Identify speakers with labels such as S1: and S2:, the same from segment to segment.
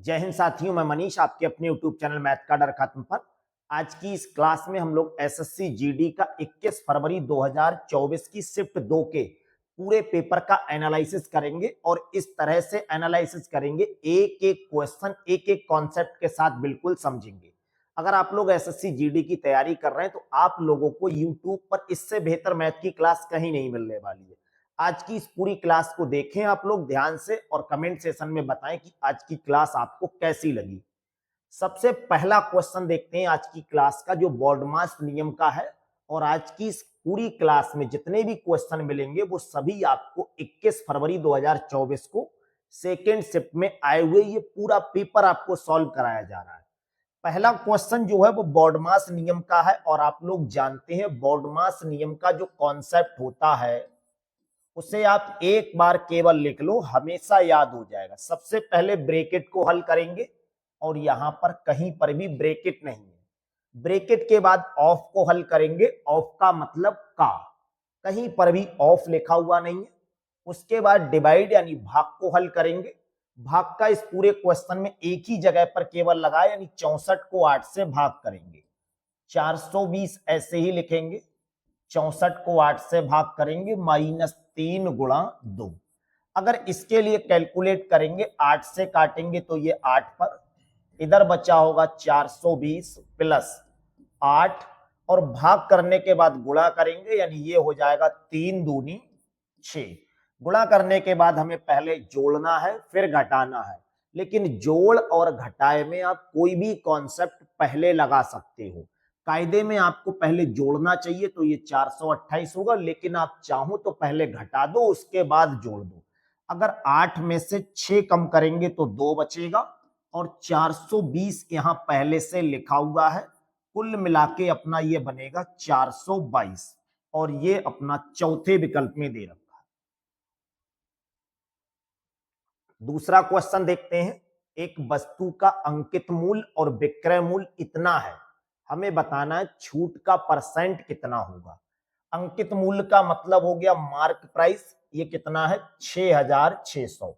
S1: जय हिंद साथियों, मैं मनीष आपके अपने YouTube चैनल मैथ का डर खत्म पर। आज की इस क्लास में हम लोग एसएससी जीडी का 21 फरवरी 2024 की शिफ्ट 2 के पूरे पेपर का एनालिसिस करेंगे और इस तरह से एनालिसिस करेंगे, एक एक क्वेश्चन एक एक कॉन्सेप्ट के साथ बिल्कुल समझेंगे। अगर आप लोग एसएससी जीडी की तैयारी कर रहे हैं तो आप लोगों को यूट्यूब पर इससे बेहतर मैथ की क्लास कहीं नहीं मिलने वाली है। आज की इस पूरी क्लास को देखें आप लोग ध्यान से और कमेंट सेशन में बताएं कि आज की क्लास आपको कैसी लगी। सबसे पहला क्वेश्चन देखते हैं आज की क्लास का, जो बॉडमास नियम का है। और आज की इस पूरी क्लास में जितने भी क्वेश्चन मिलेंगे वो सभी आपको 21 फरवरी 2024 को सेकेंड शिफ्ट में आए हुए ये पूरा पेपर आपको सॉल्व कराया जा रहा है। पहला क्वेश्चन जो है वो बॉडमास नियम का है और आप लोग जानते हैं बॉडमास नियम का जो कॉन्सेप्ट होता है उसे आप एक बार केवल लिख लो, हमेशा याद हो जाएगा। सबसे पहले ब्रैकेट को हल करेंगे और यहां पर कहीं पर भी ब्रैकेट नहीं है। ब्रैकेट के बाद ऑफ को हल करेंगे, ऑफ का मतलब का, कहीं पर भी ऑफ लिखा हुआ नहीं है। उसके बाद डिवाइड यानी भाग को हल करेंगे। भाग का इस पूरे क्वेश्चन में एक ही जगह पर केवल लगा, यानी 64 को 8 से भाग करेंगे। 420 ऐसे ही लिखेंगे, 64 को 8 से भाग करेंगे, -3 गुणा 2। अगर इसके लिए कैलकुलेट करेंगे, 8 से काटेंगे तो ये 8 पर, इधर बचा होगा 420 प्लस 8 और भाग करने के बाद गुणा करेंगे, यानी ये हो जाएगा 3 दूनी 6। गुणा करने के बाद हमें पहले जोड़ना है फिर घटाना है, लेकिन जोड़ और घटाए में आप कोई भी कॉन्सेप्ट पहले लगा सकते हो। कायदे में आपको पहले जोड़ना चाहिए तो ये 428 होगा, लेकिन आप चाहो तो पहले घटा दो उसके बाद जोड़ दो। अगर 8 में से 6 कम करेंगे तो 2 बचेगा और 420 यहां पहले से लिखा हुआ है, कुल मिला के अपना ये बनेगा 422 और ये अपना चौथे विकल्प में दे रखा है। दूसरा क्वेश्चन देखते हैं। एक वस्तु का अंकित मूल्य और विक्रय मूल्य इतना है, हमें बताना है छूट का परसेंट कितना होगा। अंकित मूल्य का मतलब हो गया मार्क प्राइस, ये कितना है 6600।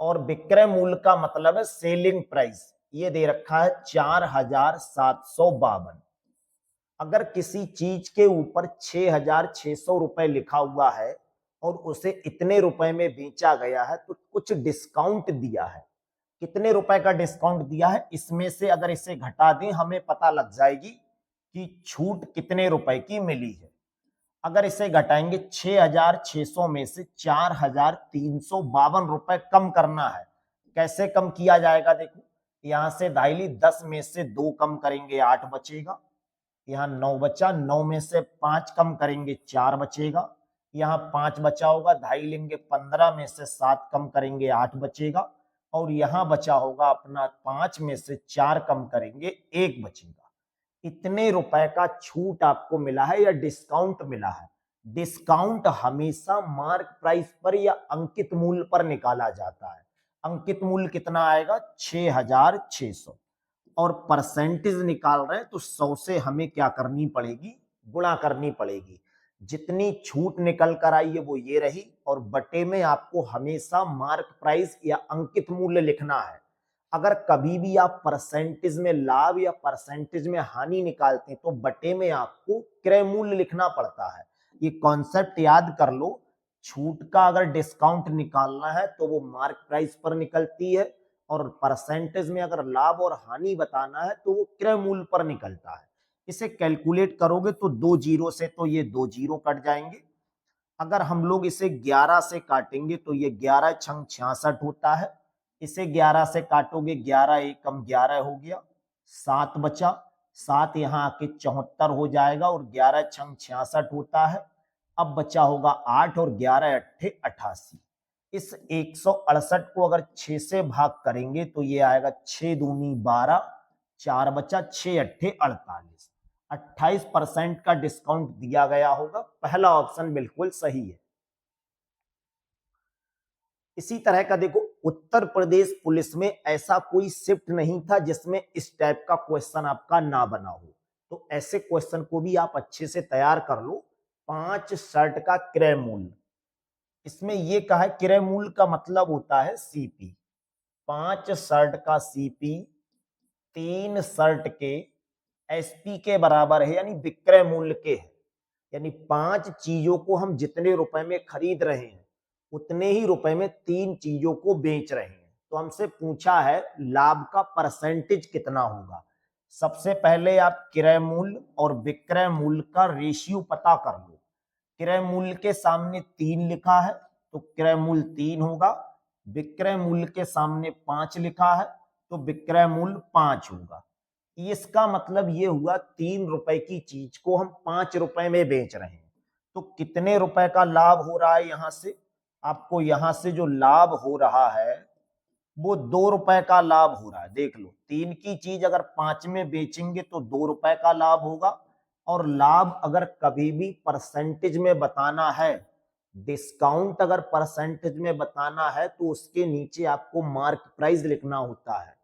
S1: और विक्रय मूल्य का मतलब है सेलिंग प्राइस, ये दे रखा है 4752। अगर किसी चीज के ऊपर 6600 रुपए लिखा हुआ है और उसे इतने रुपए में बेचा गया है तो कुछ डिस्काउंट दिया है। कितने रुपए का डिस्काउंट दिया है, इसमें से अगर इसे घटा दें हमें पता लग जाएगी कि छूट कितने रुपए की मिली है। अगर इसे घटाएंगे 6600 में से 4352 रुपए कम करना है। कैसे कम किया जाएगा, देखो यहां से दाइली 10 में से 2 कम करेंगे 8 बचेगा, यहाँ 9 बचा, 9 में से 5 कम करेंगे 4 बचेगा, यहाँ 5 बचा होगा, ढाई लेंगे 15 में से 7 कम करेंगे 8 बचेगा और यहाँ बचा होगा अपना 5 में से 4 कम करेंगे 1 बचेगा। इतने रुपए का छूट आपको मिला है या डिस्काउंट मिला है। डिस्काउंट हमेशा मार्क प्राइस पर या अंकित मूल्य पर निकाला जाता है। अंकित मूल्य कितना आएगा 6600 और परसेंटेज निकाल रहे हैं तो 100 से हमें क्या करनी पड़ेगी, गुणा करनी पड़ेगी। जितनी छूट निकल कर आई है वो ये रही और बटे में आपको हमेशा मार्क प्राइस या अंकित मूल्य लिखना है। अगर कभी भी आप परसेंटेज में लाभ या परसेंटेज में हानि निकालते हैं तो बटे में आपको क्रय मूल्य लिखना पड़ता है। ये कॉन्सेप्ट याद कर लो। छूट का अगर डिस्काउंट निकालना है तो वो मार्क प्राइस पर निकलती है और परसेंटेज में अगर लाभ और हानि बताना है तो वो क्रय मूल्य पर निकलता है। इसे कैलकुलेट करोगे तो 2 जीरो से तो ये 2 जीरो कट जाएंगे। अगर हम लोग इसे 11 से काटेंगे तो ये 11 छंग 66 होता है। इसे 11 से काटोगे 11 एकम 11 हो गया, 7 बचा, 7 यहाँ आके 74 हो जाएगा और 11 छंग 66 होता है। अब बचा होगा 8 और 11 अट्ठे 88। इस 168 को अगर 6 से भाग करेंगे तो ये आएगा 6 दूनी 12, 4 बचा, 6 अट्ठे 48। 28% का डिस्काउंट दिया गया होगा। पहला ऑप्शन बिल्कुल सही है। इसी तरह का देखो, उत्तर प्रदेश पुलिस में ऐसा कोई शिफ्ट नहीं था जिसमें इस टाइप का क्वेश्चन आपका ना बना हो। तो ऐसे क्वेश्चन को भी आप अच्छे से तैयार कर लो। 5 शर्ट का क्रय मूल्य, इसमें यह कहा है क्रय मूल्य का मतलब होता है सीपी। 5 शर्ट का सीपी 3 शर्ट के एसपी के बराबर है, यानी विक्रय मूल्य के है। यानी 5 चीजों को हम जितने रुपए में खरीद रहे हैं उतने ही रुपए में 3 चीजों को बेच रहे हैं। तो हमसे पूछा है लाभ का परसेंटेज कितना होगा। सबसे पहले आप क्रय मूल्य और विक्रय मूल्य का रेशियो पता कर लो। क्रय मूल्य के सामने 3 लिखा है तो क्रय मूल्य 3 होगा। विक्रय मूल्य के सामने 5 लिखा है तो विक्रय मूल्य 5 होगा। इसका मतलब ये हुआ 3 रुपए की चीज को हम 5 रुपए में बेच रहे हैं। तो कितने रुपए का लाभ हो रहा है यहां से? आपको यहां से जो लाभ हो रहा है वो 2 रुपए का लाभ हो रहा है। देख लो, 3 की चीज अगर 5 में बेचेंगे तो 2 रुपए का लाभ होगा। और लाभ अगर कभी भी परसेंटेज में बताना है, डिस्काउंट अगर परसेंटेज में बताना है तो उसके नीचे आपको मार्क प्राइस लिखना होता है।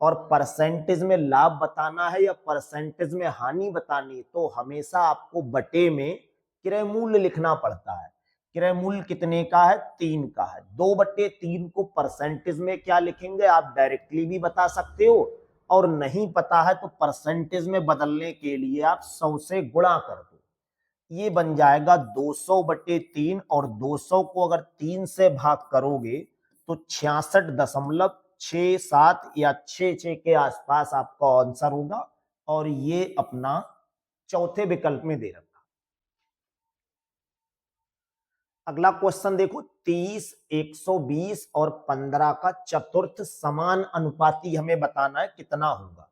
S1: और परसेंटेज में लाभ बताना है या परसेंटेज में हानि बतानी तो हमेशा आपको बटे में क्रय मूल्य लिखना पड़ता है। क्रय मूल्य कितने का है? 3 का है। 2/3 को परसेंटेज में क्या लिखेंगे आप डायरेक्टली भी बता सकते हो, और नहीं पता है तो परसेंटेज में बदलने के लिए आप 100 से गुणा कर दो। ये बन जाएगा 200/3, और 200 को अगर 3 से भाग करोगे तो 66.67 या 66 के आसपास आपका आंसर होगा। और ये अपना चौथे विकल्प में दे रखा। अगला क्वेश्चन देखो, 30, 120 और 15 का चतुर्थ समान अनुपाती हमें बताना है कितना होगा।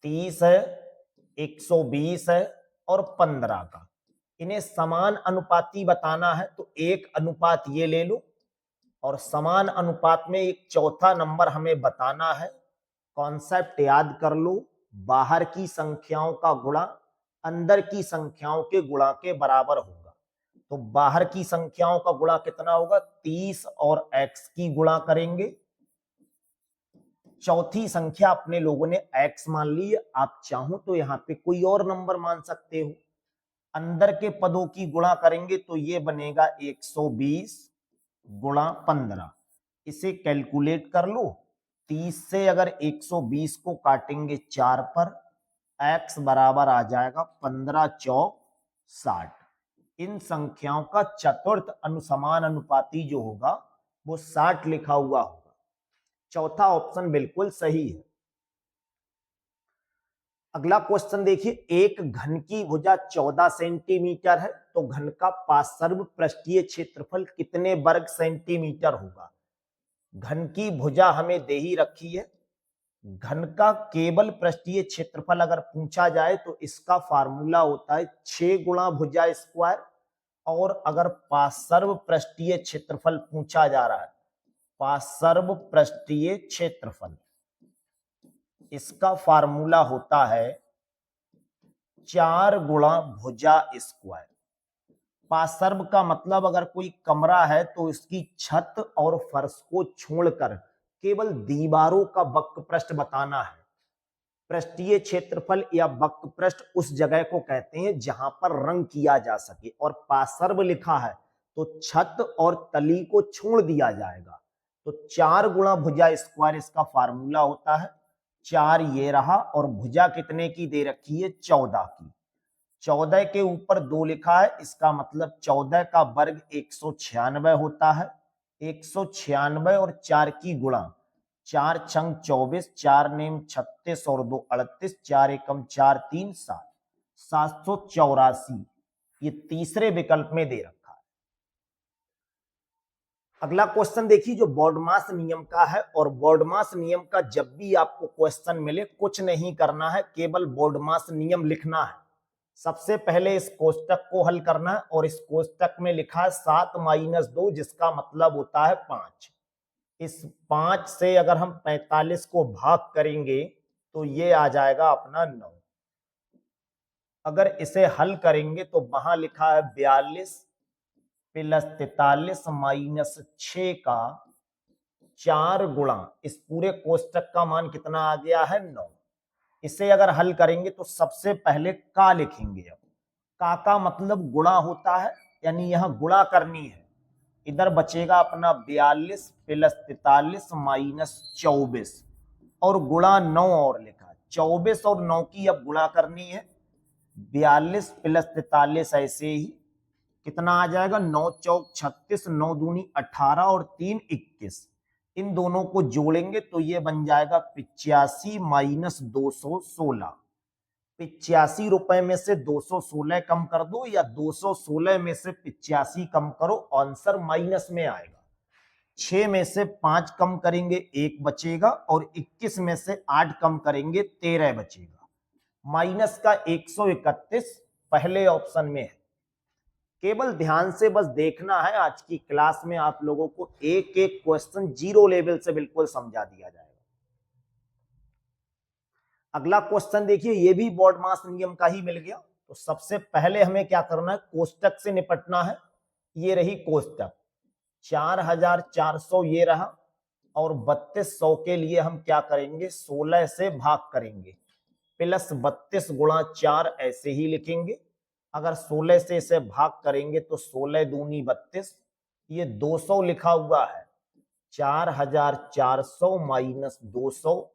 S1: 30 है, 120 है और 15 का, इन्हें समान अनुपाती बताना है तो 1 अनुपात ये ले लो, और समान अनुपात में एक चौथा नंबर हमें बताना है। कॉन्सेप्ट याद कर लो, बाहर की संख्याओं का गुणा अंदर की संख्याओं के गुणा के बराबर होगा। तो बाहर की संख्याओं का गुणा कितना होगा? 30 और x की गुणा करेंगे। चौथी संख्या अपने लोगों ने x मान ली, आप चाहो तो यहाँ पे कोई और नंबर मान सकते हो। अंदर के पदों की गुणा करेंगे तो ये बनेगा 120 गुणा 15। इसे कैलकुलेट कर लो। 30 से अगर 120 को काटेंगे 4 पर, x बराबर आ जाएगा 15 चौक 60। इन संख्याओं का चतुर्थ अनुसमान अनुपाती जो होगा वो 60 लिखा हुआ होगा। चौथा ऑप्शन बिल्कुल सही है। अगला क्वेश्चन देखिए, एक घन की भुजा 14 सेंटीमीटर है तो घन का पार्श्व पृष्ठीय क्षेत्रफल कितने वर्ग सेंटीमीटर होगा। घन की भुजा हमें दे ही रखी है। घन का केवल पृष्ठीय क्षेत्रफल अगर पूछा जाए तो इसका फार्मूला होता है 6 गुणा भुजा स्क्वायर। और अगर पार्श्व पृष्ठीय क्षेत्रफल पूछा जा रहा है, पार्श्व पृष्ठीय क्षेत्रफल, इसका फार्मूला होता है 4 गुणा भुजा स्क्वायर। पार्श्व का मतलब अगर कोई कमरा है तो इसकी छत और फर्श को छोड़कर केवल दीवारों का वक्र पृष्ठ बताना है। पृष्ठीय क्षेत्रफल या वक्र पृष्ठ उस जगह को कहते हैं जहां पर रंग किया जा सके, और पार्श्व लिखा है तो छत और तली को छोड़ दिया जाएगा। तो 4 गुणा भुजा स्क्वायर इसका फार्मूला होता है। 4 ये रहा, और भुजा कितने की दे रखी है? 14 की। 14 के ऊपर 2 लिखा है, इसका मतलब 14 का वर्ग 196 होता है। 196 और 4 की गुणा, 4 छंग 24, 4 नेम 36 और 2 38, 4 एकम 4 3 7, 784। ये तीसरे विकल्प में दे रखा है। अगला क्वेश्चन देखिए जो बॉडमास नियम का है, और बॉडमास नियम का जब भी आपको क्वेश्चन मिले कुछ नहीं करना है, केवल बॉडमास नियम लिखना है। सबसे पहले इस कोष्टक को हल करना है, और इस कोष्टक में लिखा है 7 - 2 जिसका मतलब होता है 5। इस 5 से अगर हम 45 को भाग करेंगे तो ये आ जाएगा अपना 9। अगर इसे हल करेंगे तो वहां लिखा है 42 प्लस 43 माइनस 6 का 4 गुणा, इस पूरे कोष्टक का मान कितना आ गया है? 9। इसे अगर हल करेंगे तो सबसे पहले का लिखेंगे। अब का मतलब गुणा होता है, यानी यहां गुणा करनी है। इधर बचेगा अपना 42 प्लस 43 माइनस 24 और गुणा 9 और लिखा। 24 और 9 की अब गुणा करनी है। 42 प्लस 43 ऐसे ही कितना आ जाएगा, 9 चौक 36, 9 दूनी 18 और 3 21। इन दोनों को जोड़ेंगे तो ये बन जाएगा 85 माइनस 216। 85 रुपए में से 216 कम कर दो या 216 में से 85 कम करो, आंसर माइनस में आएगा। 6 में से 5 कम करेंगे 1 बचेगा और 21 में से 8 कम करेंगे 13 बचेगा। माइनस का 131 पहले ऑप्शन में है। केवल ध्यान से बस देखना है, आज की क्लास में आप लोगों को एक एक क्वेश्चन जीरो लेवल से बिल्कुल समझा दिया जाएगा। अगला क्वेश्चन देखिए, ये भी बोर्ड मास नियम का ही मिल गया। तो सबसे पहले हमें क्या करना है, कोष्टक से निपटना है। ये रही कोष्टक, 4400 ये रहा और 3200 के लिए हम क्या करेंगे, 16 से भाग करेंगे प्लस 32 गुणा 4 ऐसे ही लिखेंगे। अगर 16 से इसे भाग करेंगे तो 16 दूनी 32, ये 200 लिखा हुआ है। 4400 माइनस 200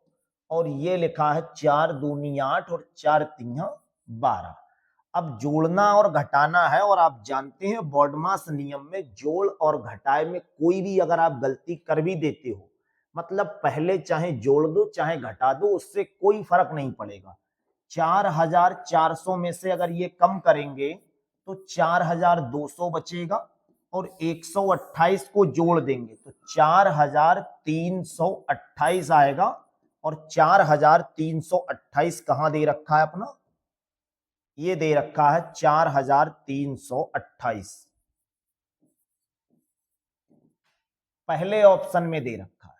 S1: और ये लिखा है 4 दूनी 8 और 4 तिया 12। अब जोड़ना और घटाना है और आप जानते हैं बॉडमास नियम में जोड़ और घटाए में कोई भी अगर आप गलती कर भी देते हो, मतलब पहले चाहे जोड़ दो चाहे घटा दो, उससे कोई फर्क नहीं पड़ेगा। 4400 में से अगर ये कम करेंगे तो 4200 बचेगा और 128 को जोड़ देंगे तो 4328 आएगा। और 4328 कहां दे रखा है अपना, ये दे रखा है 4328 पहले ऑप्शन में दे रखा है।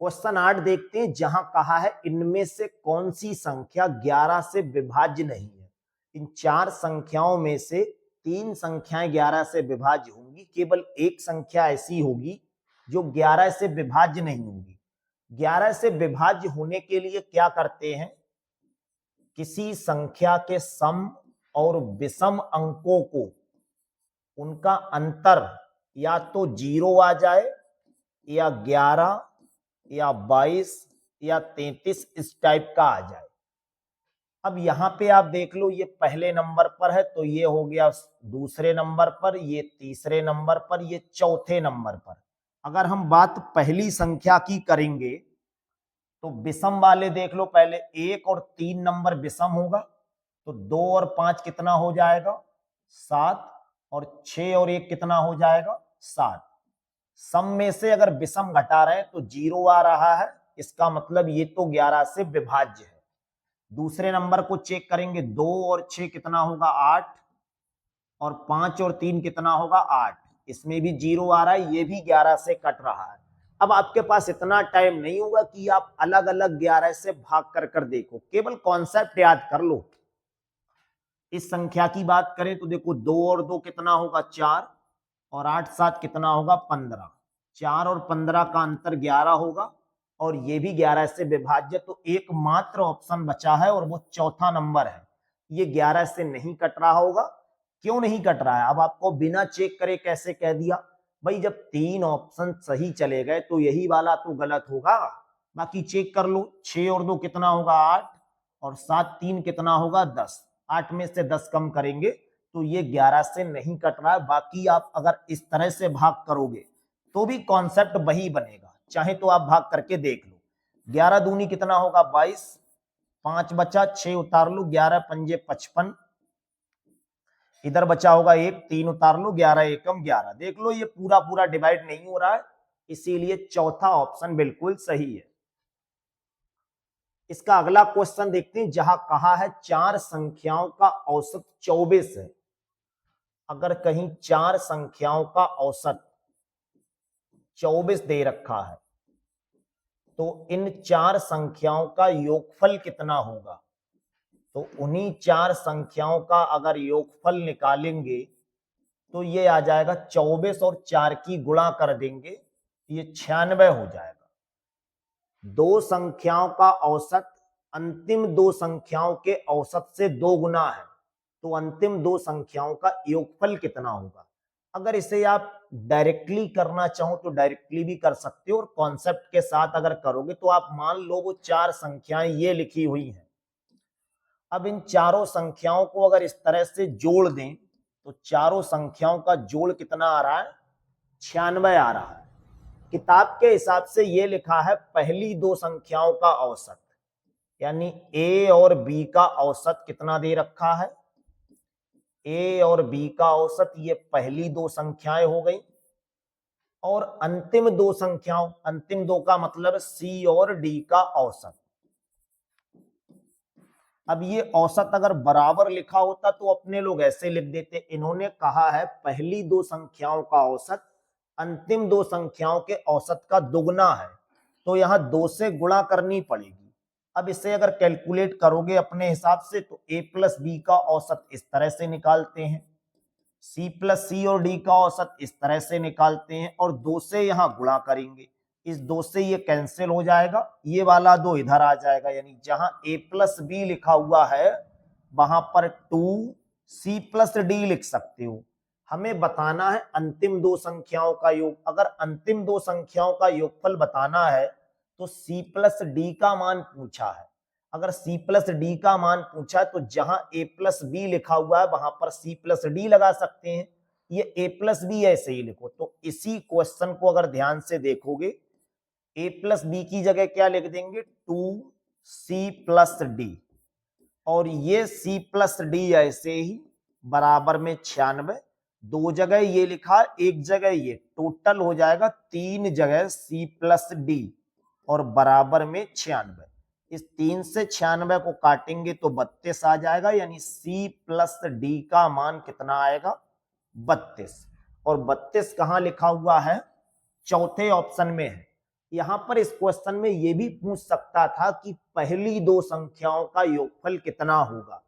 S1: क्वेश्चन 8 देखते हैं, जहां कहा है इनमें से कौन सी संख्या 11 से विभाज्य नहीं है। इन 4 संख्याओं में से 3 संख्याएं 11 से विभाज्य होंगी, केवल एक संख्या ऐसी होगी जो 11 से विभाज्य नहीं होगी। 11 से विभाज्य होने के लिए क्या करते हैं, किसी संख्या के सम और विषम अंकों को उनका अंतर या तो 0 आ जाए या 11 या 22 या 33 इस टाइप का आ जाए। अब यहां पे आप देख लो, ये पहले नंबर पर है तो ये हो गया दूसरे नंबर पर, ये तीसरे नंबर पर, ये चौथे नंबर पर। अगर हम बात पहली संख्या की करेंगे तो विषम वाले देख लो, पहले 1 और 3 नंबर विषम होगा तो 2 और 5 कितना हो जाएगा, 7 और 6 और 1 कितना हो जाएगा, 7। सम में से अगर विषम घटा रहे हैं तो 0 आ रहा है, इसका मतलब ये तो 11 से विभाज्य है। दूसरे नंबर को चेक करेंगे, 2 और 6 कितना होगा, 8 और 5 और 3 कितना होगा, 8। इसमें भी 0 आ रहा है, ये भी 11 से कट रहा है। अब आपके पास इतना टाइम नहीं होगा कि आप अलग अलग 11 से भाग कर देखो, केवल कॉन्सेप्ट याद कर लो। इस संख्या की बात करें तो देखो 2 और 2 कितना होगा, 4 और 8 7 कितना होगा, 15। 4 और 15 का अंतर 11 होगा और ये भी 11 से विभाज्य। तो एकमात्र ऑप्शन बचा है और वो चौथा नंबर है, ये 11 से नहीं कट रहा होगा। क्यों नहीं कट रहा है, अब आपको बिना चेक करे कैसे कह दिया भाई, जब 3 ऑप्शन सही चले गए तो यही वाला तो गलत होगा। बाकी चेक कर लो, 6 और 2 कितना होगा, 8 और 7 3 कितना होगा, 10। 8 में से 10 कम करेंगे तो ये 11 से नहीं कट रहा है। बाकी आप अगर इस तरह से भाग करोगे तो भी कॉन्सेप्ट वही बनेगा, चाहे तो आप भाग करके देख लो। 11 दूनी कितना होगा, 22, 5 बचा, 6 उतार लो, 11 पंजे 55, इधर बचा होगा 1, 3 उतार लो, 11 एकम 11। देख लो ये पूरा पूरा डिवाइड नहीं हो रहा है, इसीलिए चौथा ऑप्शन बिल्कुल सही है। इसका अगला क्वेश्चन देखते हैं, जहां कहा है 4 संख्याओं का औसत 24 है। अगर कहीं 4 संख्याओं का औसत 24 दे रखा है तो इन 4 संख्याओं का योगफल कितना होगा। तो उन्हीं 4 संख्याओं का अगर योगफल निकालेंगे तो ये आ जाएगा 24 और 4 की गुणा कर देंगे, ये 96 हो जाएगा। 2 संख्याओं का औसत अंतिम 2 संख्याओं के औसत से 2 गुना है, तो अंतिम दो संख्याओं का योगफल कितना होगा। अगर इसे आप डायरेक्टली करना चाहो तो डायरेक्टली भी कर सकते हो, और कॉन्सेप्ट के साथ अगर करोगे तो आप मान लो वो चार संख्याएं ये लिखी हुई हैं। अब इन चारों संख्याओं को अगर इस तरह से जोड़ दें तो चारों संख्याओं का जोड़ कितना आ रहा है, 96 आ रहा है। किताब के हिसाब से ये लिखा है पहली दो संख्याओं का औसत, यानी ए और बी का औसत कितना दे रखा है, ए और बी का औसत, ये पहली दो संख्याएं हो गई। और अंतिम दो संख्याओं, अंतिम दो का मतलब सी और डी का औसत। अब ये औसत अगर बराबर लिखा होता तो अपने लोग ऐसे लिख देते, इन्होंने कहा है पहली दो संख्याओं का औसत अंतिम दो संख्याओं के औसत का दुगना है, तो यहां दो से गुणा करनी पड़ेगी। अब इसे अगर कैलकुलेट करोगे अपने हिसाब से तो a प्लस बी का औसत इस तरह से निकालते हैं, c प्लस सी और d का औसत इस तरह से निकालते हैं, और दो से यहां गुणा करेंगे, इस दो से ये कैंसिल हो जाएगा, ये वाला दो इधर आ जाएगा, यानी जहां a प्लस बी लिखा हुआ है वहां पर 2c प्लस डी लिख सकते हो। हमें बताना है अंतिम दो संख्याओं का योग। अगर अंतिम दो संख्याओं का योगफल बताना है तो c प्लस डी का मान पूछा है। अगर c प्लस डी का मान पूछा है तो जहां a प्लस बी लिखा हुआ है वहां पर c प्लस डी लगा सकते हैं, ये a प्लस बी ऐसे ही लिखो। तो इसी क्वेश्चन को अगर ध्यान से देखोगे a प्लस बी की जगह क्या लिख देंगे, 2c प्लस डी, और ये c प्लस डी ऐसे ही बराबर में 96, दो जगह ये लिखा एक जगह ये, टोटल हो जाएगा तीन जगह c प्लस डी और बराबर में 96। इस 3 से 96 को काटेंगे तो 32 आ जाएगा, यानी c प्लस डी का मान कितना आएगा, 32। और 32 कहां लिखा हुआ है, चौथे ऑप्शन में है। यहां पर इस क्वेश्चन में यह भी पूछ सकता था कि पहली दो संख्याओं का योगफल कितना होगा।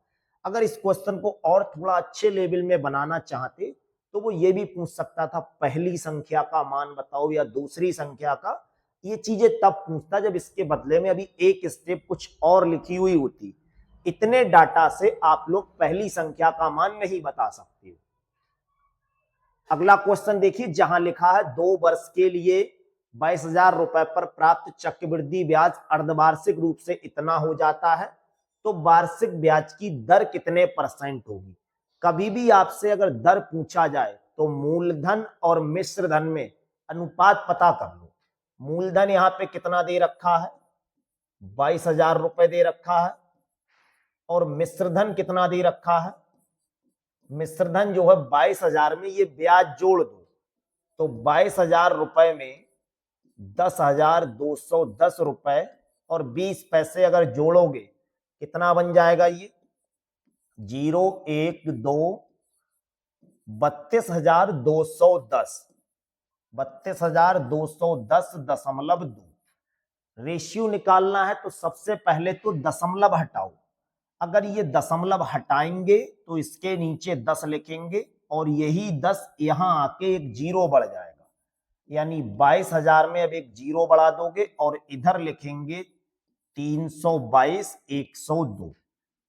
S1: अगर इस क्वेश्चन को और थोड़ा अच्छे लेवल में बनाना चाहते तो वो ये भी पूछ सकता था पहली संख्या का मान बताओ या दूसरी संख्या का। ये चीजें तब पूछता जब इसके बदले में अभी एक स्टेप कुछ और लिखी हुई होती। इतने डाटा से आप लोग पहली संख्या का मान नहीं बता सकते। अगला क्वेश्चन देखिए, जहां लिखा है 2 वर्ष के लिए 22,000 रुपए पर प्राप्त चक्रवृद्धि ब्याज अर्धवार्षिक रूप से इतना हो जाता है, तो वार्षिक ब्याज की दर कितने % होगी। कभी भी आपसे अगर दर पूछा जाए तो मूलधन और मिश्र धन में अनुपात पता कर लो। मूलधन यहां पे कितना दे रखा है, 22,000 रुपए दे रखा है, और मिश्रधन कितना दे रखा है, मिश्रधन जो है 22,000 में ये ब्याज जोड़ दो तो 22,000 रुपए में 10,210 रुपए और 20 पैसे अगर जोड़ोगे कितना बन जाएगा, ये 0 1 2 32,210 32,210.2 रेशियो निकालना है। तो सबसे पहले तो दशमलव हटाओ। अगर ये दशमलव हटाएंगे तो इसके नीचे 10 लिखेंगे और यही 10 यहां आके एक जीरो बढ़ जाएगा, यानी 22,000 में अब एक जीरो बढ़ा दोगे और इधर लिखेंगे 322 102।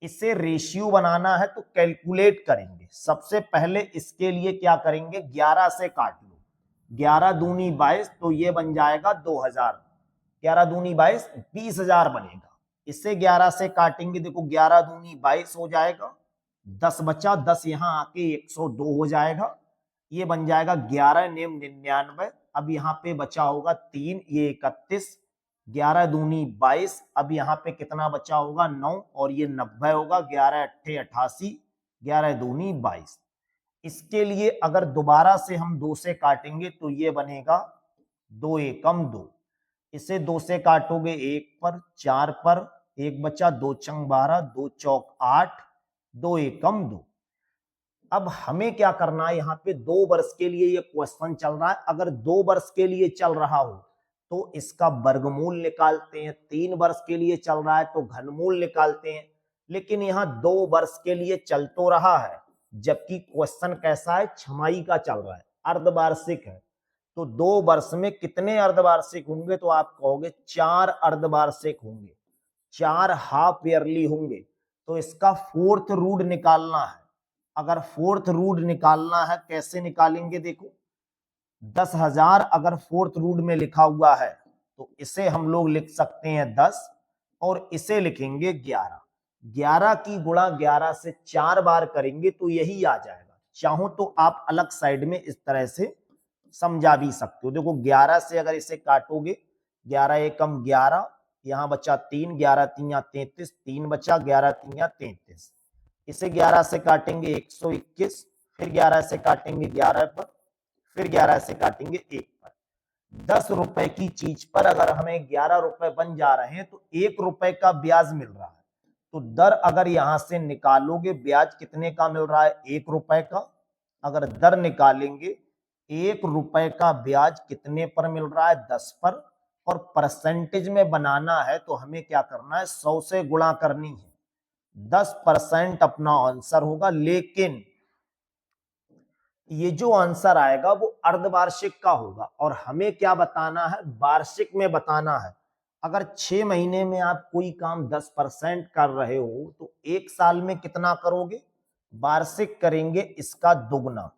S1: इसे रेशियो बनाना है तो कैलकुलेट करेंगे। सबसे पहले इसके लिए क्या करेंगे, 11 से काट लो, 11 दूनी 22 तो ये बन जाएगा 2000, 11 दूनी 22 20,000 बनेगा। इसे 11 से काटेंगे, देखो 11 दूनी 22 हो जाएगा, 10 बचा, 10 यहां आके 102 हो जाएगा, ये बन जाएगा 11 नेम 99। अब यहाँ पे बचा होगा 3, ये 31, 11 दूनी 22, अब यहाँ पे कितना बचा होगा 9 और ये 90 होगा, 11 अट्ठे 88, 11 दूनी 22। इसके लिए अगर दोबारा से हम 2 से काटेंगे तो ये बनेगा 2 एकम 2, इसे 2 से काटोगे 1 पर 4 पर 1 बचा, 2 चंग 12, 2 चौक 8, 2 एकम 2। अब हमें क्या करना है, यहाँ पे 2 वर्ष के लिए ये क्वेश्चन चल रहा है। अगर 2 वर्ष के लिए चल रहा हो तो इसका वर्गमूल निकालते हैं, 3 वर्ष के लिए चल रहा है तो घनमूल निकालते हैं। लेकिन यहाँ 2 वर्ष के लिए चल तो रहा है, जबकि क्वेश्चन कैसा है, छमाही का चल रहा है, अर्धवार्षिक है। तो 2 वर्ष में कितने अर्धवार्षिक होंगे, तो आप कहोगे 4 अर्धवार्षिक होंगे, 4 हाफ ईयरली होंगे। तो इसका 4th रूट निकालना है। अगर फोर्थ रूट निकालना है कैसे निकालेंगे, देखो 10,000 अगर फोर्थ रूट में लिखा हुआ है तो इसे हम लोग लिख सकते हैं 10 और इसे लिखेंगे 11। 11 की गुणा 11 से 4 बार करेंगे तो यही आ जाएगा। चाहो तो आप अलग साइड में इस तरह से समझा भी सकते हो। देखो 11 से अगर इसे काटोगे, 11 एकम 11, यहां बचा 3, 11 तिया 33, 3 बचा, 11 तिया 33। इसे 11 से काटेंगे 121, फिर 11 से काटेंगे 11 पर, फिर 11 से काटेंगे 1 पर। 10 रुपए की चीज पर अगर हमें 11 रुपए बन जा रहे हैं तो 1 रुपए का ब्याज मिल रहा है। तो दर अगर यहां से निकालोगे, ब्याज कितने का मिल रहा है, 1 रुपए का। अगर दर निकालेंगे 1 रुपए का ब्याज कितने पर मिल रहा है, 10 पर। और परसेंटेज में बनाना है तो हमें क्या करना है, 100 से गुणा करनी है। 10% अपना आंसर होगा। लेकिन ये जो आंसर आएगा वो अर्धवार्षिक का होगा और हमें क्या बताना है, वार्षिक में बताना है। अगर 6 महीने में आप कोई काम 10% कर रहे हो तो 1 साल में कितना करोगे, वार्षिक करेंगे इसका दुगना।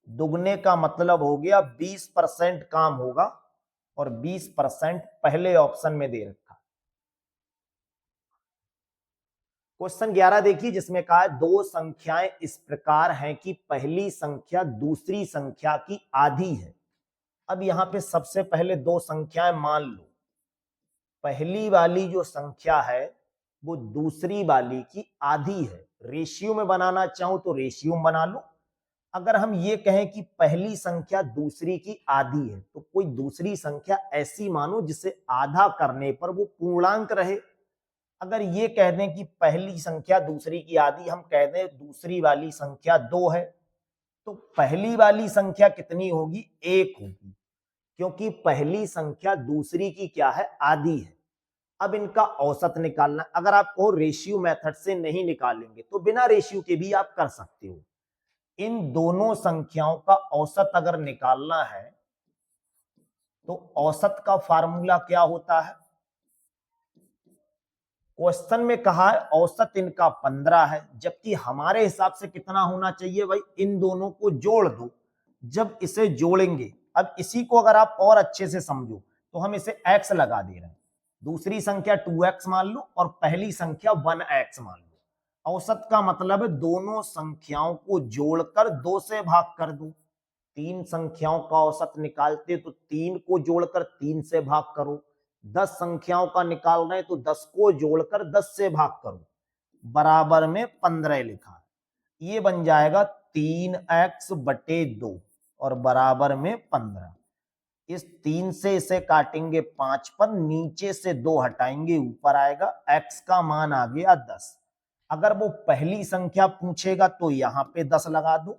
S1: दुगने का मतलब हो गया 20% काम होगा और 20% पहले ऑप्शन में दे रखा। क्वेश्चन 11 देखिए, जिसमें कहा है दो संख्याएं इस प्रकार हैं कि पहली संख्या दूसरी संख्या की आधी है। अब यहां पे सबसे पहले दो संख्याएं मान लो। पहली वाली जो संख्या है वो दूसरी वाली की आधी है। रेशियो में बनाना चाहूं तो रेशियो में बना लो। अगर हम ये कहें कि पहली संख्या दूसरी की आधी है तो कोई दूसरी संख्या ऐसी मानो जिसे आधा करने पर वो पूर्णांक रहे। अगर ये कह दें कि पहली संख्या दूसरी की आधी, हम कह दें दूसरी वाली संख्या 2 है, तो पहली वाली संख्या कितनी होगी, 1 होगी, क्योंकि पहली संख्या दूसरी की क्या है, आधी है। अब इनका औसत निकालना, अगर आप कहो रेशियो मेथड से नहीं निकालेंगे तो बिना रेशियो के भी आप कर सकते हो। इन दोनों संख्याओं का औसत अगर निकालना है तो औसत का फार्मूला क्या होता है, क्वेश्चन में कहा है औसत इनका 15 है, जबकि हमारे हिसाब से कितना होना चाहिए भाई, इन दोनों को जोड़ दो। जब इसे जोड़ेंगे, अब इसी को अगर आप और अच्छे से समझो तो हम इसे x लगा दे रहे हैं। दूसरी संख्या 2x मान लो और पहली संख्या 1x मान लो। औसत का मतलब है दोनों संख्याओं को जोड़कर 2 से भाग कर दो। 3 संख्याओं का औसत निकालते तो 3 को जोड़कर 3 से भाग करो। 10 संख्याओं का निकाल रहे तो 10 को जोड़कर 10 से भाग करो। बराबर में 15 लिखा है, ये बन जाएगा 3x बटे 2 और बराबर में 15। इस 3 से इसे काटेंगे 5 पर, नीचे से 2 हटाएंगे, ऊपर आएगा x का मान आ गया 10। अगर वो पहली संख्या पूछेगा तो यहां पे 10 लगा दो,